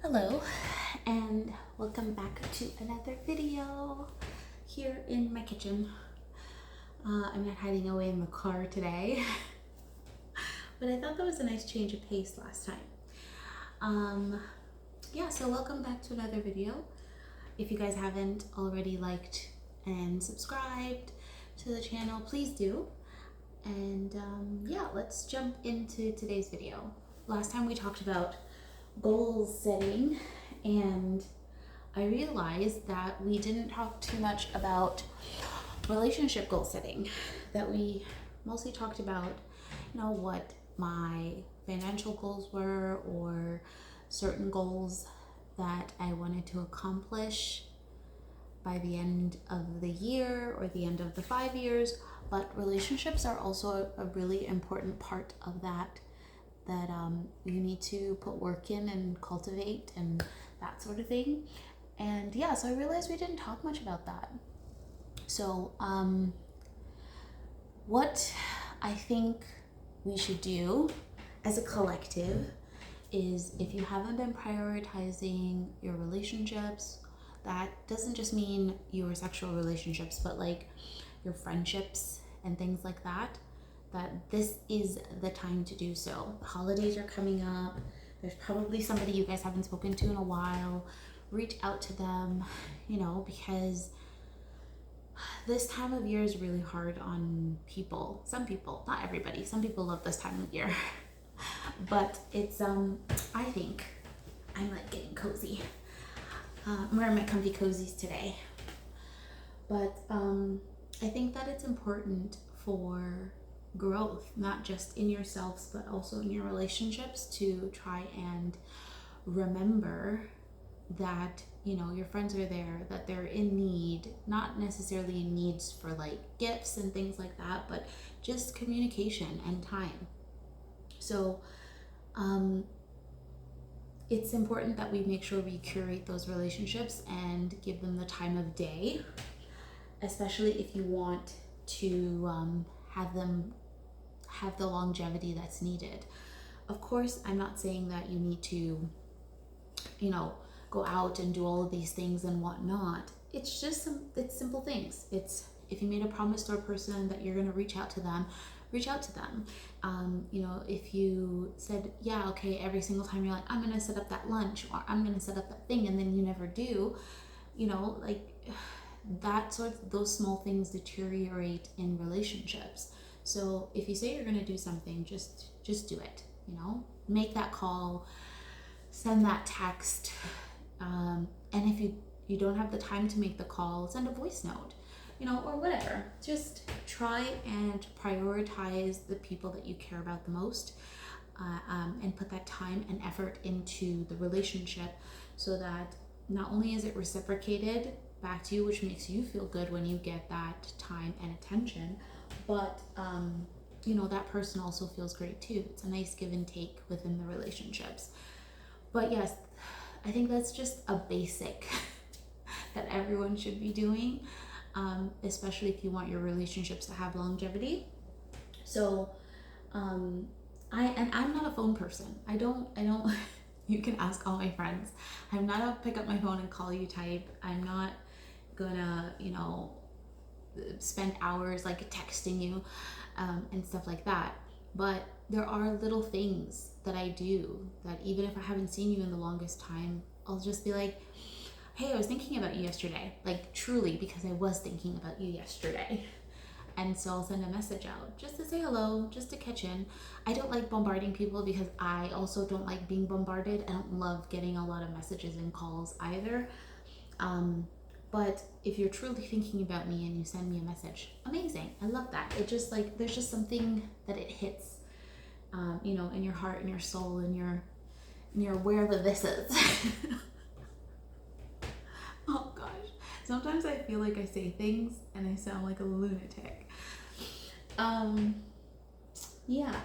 Hello and welcome back to another video here in my kitchen. I'm not hiding away in the car today, but I thought that was a nice change of pace last time. So welcome back to another video. If you guys haven't already liked and subscribed to the channel, please do. And let's jump into today's video. Last time we talked about goal setting, and I realized that we didn't talk too much about relationship goal setting, that we mostly talked about, what my financial goals were or certain goals that I wanted to accomplish by the end of the year or the end of the 5 years. But relationships are also a really important part of that you need to put work in and cultivate and that sort of thing. And so I realized we didn't talk much about that. So what I think we should do as a collective is, if you haven't been prioritizing your relationships, that doesn't just mean your sexual relationships, but like your friendships and things like that this is the time to do so. The holidays are coming up. There's probably somebody you guys haven't spoken to in a while. Reach out to them, because this time of year is really hard on people. Some people, not everybody. Some people love this time of year. But it's, I think I'm like getting cozy. I'm wearing my comfy cozies today. But I think that it's important for growth, not just in yourselves, but also in your relationships, to try and remember that, your friends are there, that they're in need, not necessarily needs for like gifts and things like that, but just communication and time. So, it's important that we make sure we curate those relationships and give them the time of day, especially if you want to have them have the longevity that's needed. Of course, I'm not saying that you need to, go out and do all of these things and whatnot. It's just it's simple things. It's, if you made a promise to a person that you're going to reach out to them, reach out to them. If you said, yeah, okay, every single time you're like, I'm going to set up that lunch, or I'm going to set up that thing, and then you never do, that sort of, those small things deteriorate in relationships. So if you say you're going to do something, just do it. Make that call, send that text, and if you don't have the time to make the call, send a voice note, or whatever. Just try and prioritize the people that you care about the most, and put that time and effort into the relationship, so that not only is it reciprocated back to you, which makes you feel good when you get that time and attention, but that person also feels great too. It's a nice give and take within the relationships. But yes, I think that's just a basic that everyone should be doing, especially if you want your relationships to have longevity. So I'm not a phone person. I don't you can ask all my friends. I'm not a pick up my phone and call you type. I'm not gonna spend hours like texting you and stuff like that. But there are little things that I do that, even if I haven't seen you in the longest time, I'll just be like, hey, I was thinking about you yesterday. Like, truly, because I was thinking about you yesterday. And so I'll send a message out just to say hello, just to catch in. I don't like bombarding people, because I also don't like being bombarded. I don't love getting a lot of messages and calls either. But if you're truly thinking about me and you send me a message, amazing. I love that. It just like, there's just something that it hits, in your heart and your soul, and you're aware that this is. Oh gosh. Sometimes I feel like I say things and I sound like a lunatic.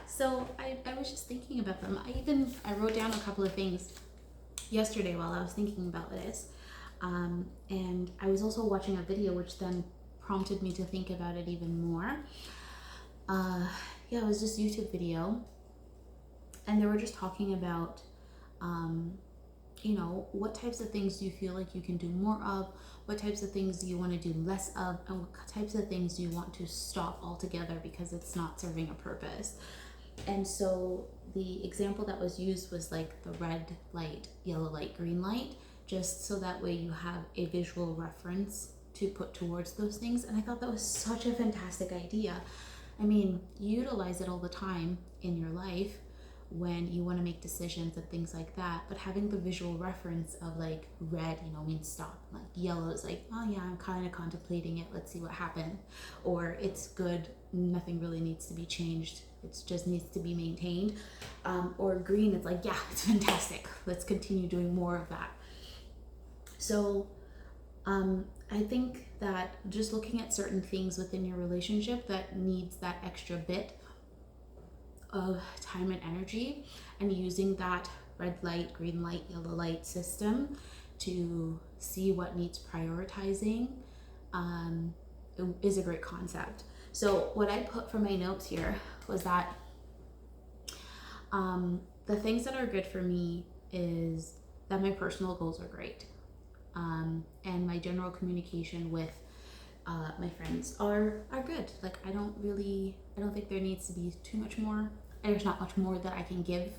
So I was just thinking about them. I wrote down a couple of things yesterday while I was thinking about this. And I was also watching a video which then prompted me to think about it even more. It was this YouTube video, and they were just talking about what types of things do you feel like you can do more of? What types of things do you want to do less of? And what types of things do you want to stop altogether because it's not serving a purpose? And so the example that was used was like the red light, yellow light, green light, just so that way you have a visual reference to put towards those things. And I thought that was such a fantastic idea. I mean, you utilize it all the time in your life when you want to make decisions and things like that, but having the visual reference of like red, means stop, like yellow is like, oh yeah, I'm kind of contemplating it, let's see what happened, or it's good, nothing really needs to be changed, it just needs to be maintained, or green, it's like, yeah, it's fantastic, let's continue doing more of that. So I think that just looking at certain things within your relationship that needs that extra bit of time and energy, and using that red light, green light, yellow light system to see what needs prioritizing is a great concept. So what I put for my notes here was that the things that are good for me is that my personal goals are great, and my general communication with my friends are good. Like I don't think there needs to be too much more. There's not much more that I can give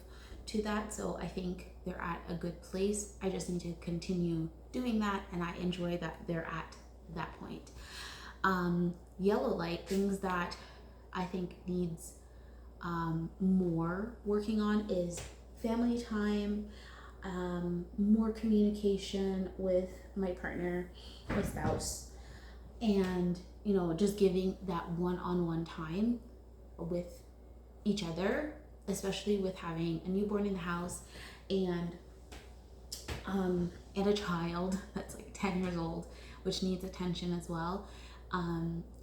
to that. So I think they're at a good place. I just need to continue doing that, and I enjoy that they're at that point. Yellow light, things that I think needs more working on is family time, more communication with my partner, my spouse, and just giving that one-on-one time with each other, especially with having a newborn in the house and a child that's like 10 years old, which needs attention as well.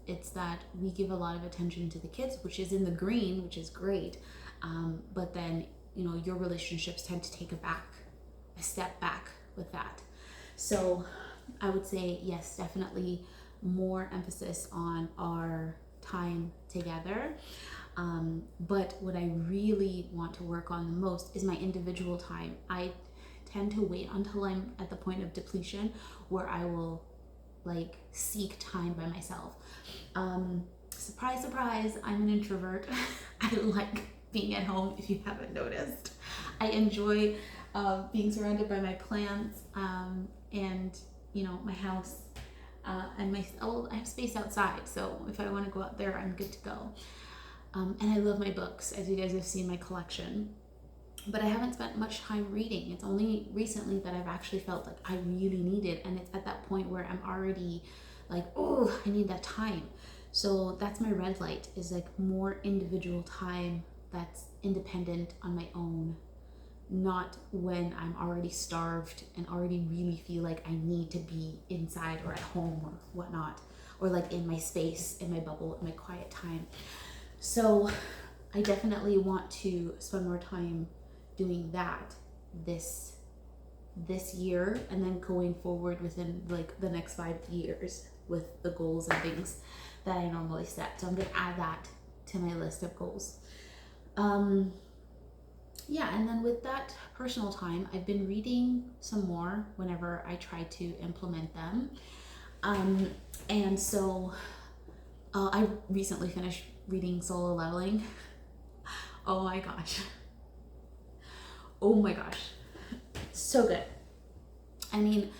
It's that we give a lot of attention to the kids, which is in the green, which is great, but then your relationships tend to take a step back with that. So I would say yes, definitely more emphasis on our time together. But what I really want to work on the most is my individual time. I tend to wait until I'm at the point of depletion where I will like seek time by myself. Surprise, surprise, I'm an introvert. I like being at home, if you haven't noticed. I enjoy being surrounded by my plants, and my house, and I have space outside, so if I want to go out there, I'm good to go. And I love my books, as you guys have seen my collection, but I haven't spent much time reading. It's only recently that I've actually felt like I really need it, and it's at that point where I'm already like, oh, I need that time. So that's my red light, is like more individual time that's independent on my own, not when I'm already starved and already really feel like I need to be inside or at home or whatnot, or like in my space, in my bubble, in my quiet time. So I definitely want to spend more time doing that this year, and then going forward within like the next 5 years with the goals and things that I normally set. So I'm gonna add that to my list of goals. Yeah, and then with that personal time, I've been reading some more whenever I try to implement them. And so I recently finished reading Solo Leveling. Oh my gosh. So good. I mean,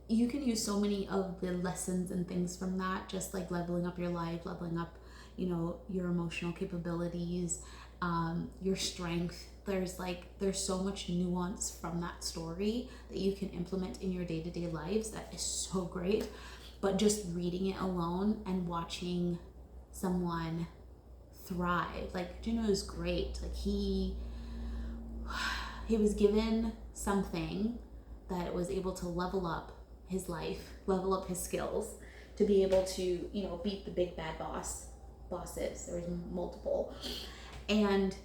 you can use so many of the lessons and things from that, just like leveling up your life, leveling up, your emotional capabilities, your strength. There's so much nuance from that story that you can implement in your day-to-day lives that is so great. But just reading it alone and watching someone thrive, like Juno is great. Like he was given something that was able to level up his life, level up his skills, to be able to beat the big bad bosses. There was multiple, and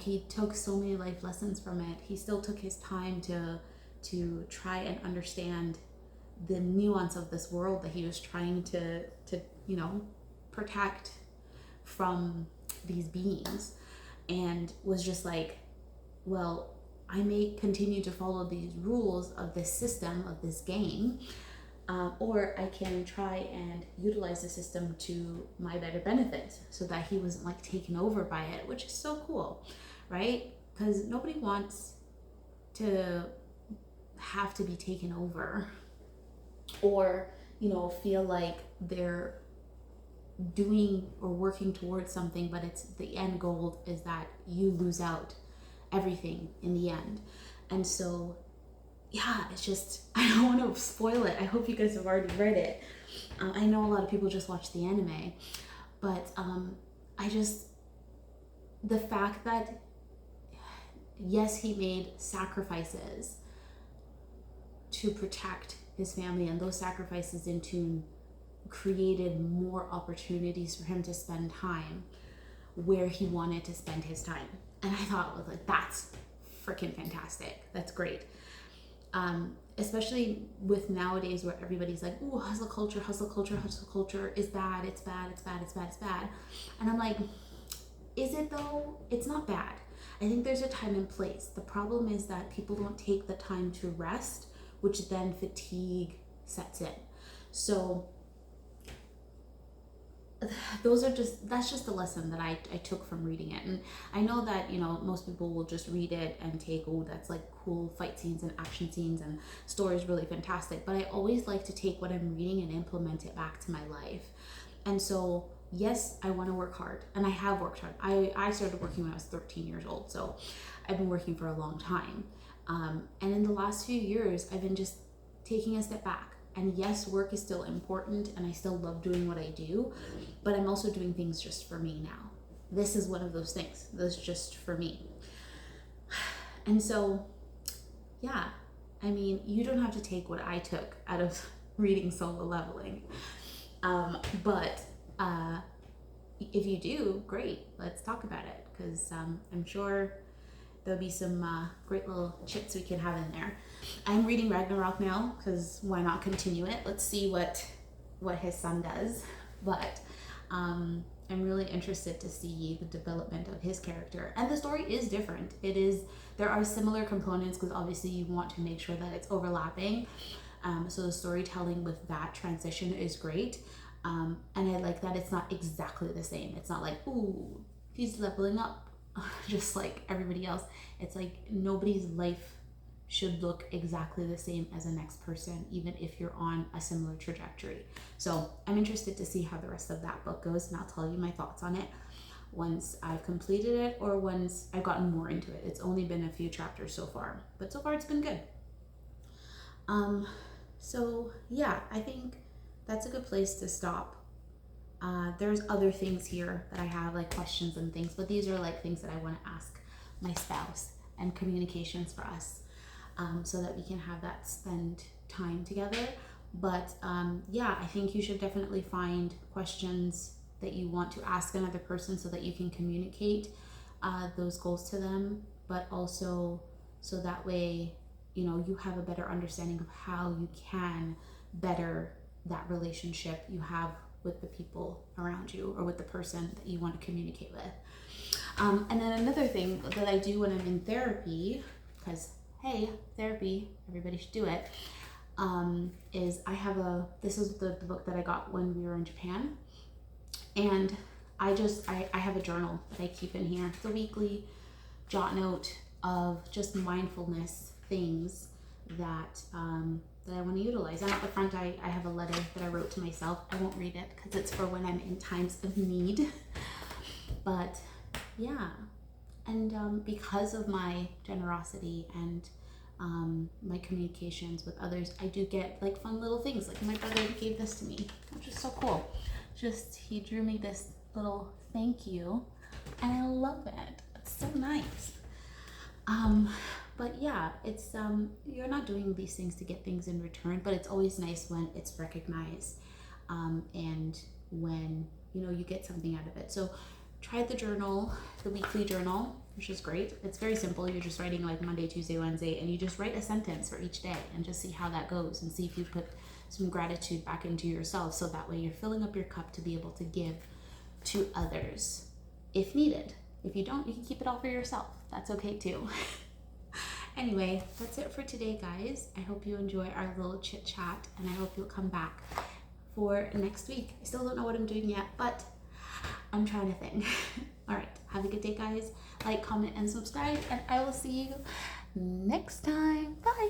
he took so many life lessons from it. He still took his time to try and understand the nuance of this world that he was trying to protect from these beings, and was just like, well, I may continue to follow these rules of this system, of this game, or I can try and utilize the system to my better benefit so that he wasn't like taken over by it, which is so cool, right? Because nobody wants to have to be taken over, or, you know, feel like they're doing or working towards something, but it's the end goal is that you lose out everything in the end. And so yeah, it's just, I don't want to spoil it. I hope you guys have already read it. I know a lot of people just watch the anime, but the fact that yes, he made sacrifices to protect his family, and those sacrifices in turn created more opportunities for him to spend time where he wanted to spend his time. And I thought, was like, that's freaking fantastic. That's great. Especially with nowadays where everybody's like, ooh, hustle culture is bad, it's bad. And I'm like, is it though? It's not bad. I think there's a time and place. The problem is that people don't take the time to rest, which then fatigue sets in. So that's just a lesson that I took from reading it. And I know that, you know, most people will just read it and take, oh, that's like cool fight scenes and action scenes and stories really fantastic. But I always like to take what I'm reading and implement it back to my life. And so yes, I want to work hard, and I have worked hard. I started working when I was 13 years old, so I've been working for a long time. And in the last few years, I've been just taking a step back. And yes, work is still important, and I still love doing what I do, but I'm also doing things just for me now. This is one of those things that's just for me. And so, yeah, I mean, you don't have to take what I took out of reading Solo Leveling. But if you do, great, let's talk about it, because I'm sure there'll be some great little chips we can have in there. I'm reading Ragnarok now, because why not continue it? Let's see what his son does. But I'm really interested to see the development of his character. And the story is different. There are similar components, because obviously you want to make sure that it's overlapping. So the storytelling with that transition is great. And I like that it's not exactly the same. It's not like, ooh, he's leveling up just like everybody else. It's like nobody's life should look exactly the same as the next person, even if you're on a similar trajectory. So I'm interested to see how the rest of that book goes, and I'll tell you my thoughts on it once I've completed it or once I've gotten more into it. It's only been a few chapters so far, but so far it's been good. So yeah, I think that's a good place to stop. There's other things here that I have, like questions and things, but these are like things that I want to ask my spouse, and communications for us, so that we can have that spend time together. But yeah, I think you should definitely find questions that you want to ask another person so that you can communicate those goals to them, but also so that way, you know, you have a better understanding of how you can better that relationship you have with the people around you, or with the person that you want to communicate with. And then another thing that I do when I'm in therapy, because hey, therapy, everybody should do it, is this is the book that I got when we were in Japan. And I have a journal that I keep in here. It's a weekly jot note of just mindfulness things that I want to utilize. And at the front, I have a letter that I wrote to myself. I won't read it because it's for when I'm in times of need. But yeah, and because of my generosity and my communications with others, I do get like fun little things. Like my brother gave this to me, which is so cool. He drew me this little thank you, and I love it. It's so nice. But yeah, it's you're not doing these things to get things in return, but it's always nice when it's recognized, and when you get something out of it. So try the journal, the weekly journal, which is great. It's very simple. You're just writing like Monday, Tuesday, Wednesday, and you just write a sentence for each day and just see how that goes, and see if you put some gratitude back into yourself, so that way you're filling up your cup to be able to give to others if needed. If you don't, you can keep it all for yourself. That's okay too. Anyway, that's it for today, guys. I hope you enjoy our little chit chat, and I hope you'll come back for next week. I still don't know what I'm doing yet, but I'm trying to think. All right, have a good day, guys. Like, comment, and subscribe, and I will see you next time. Bye.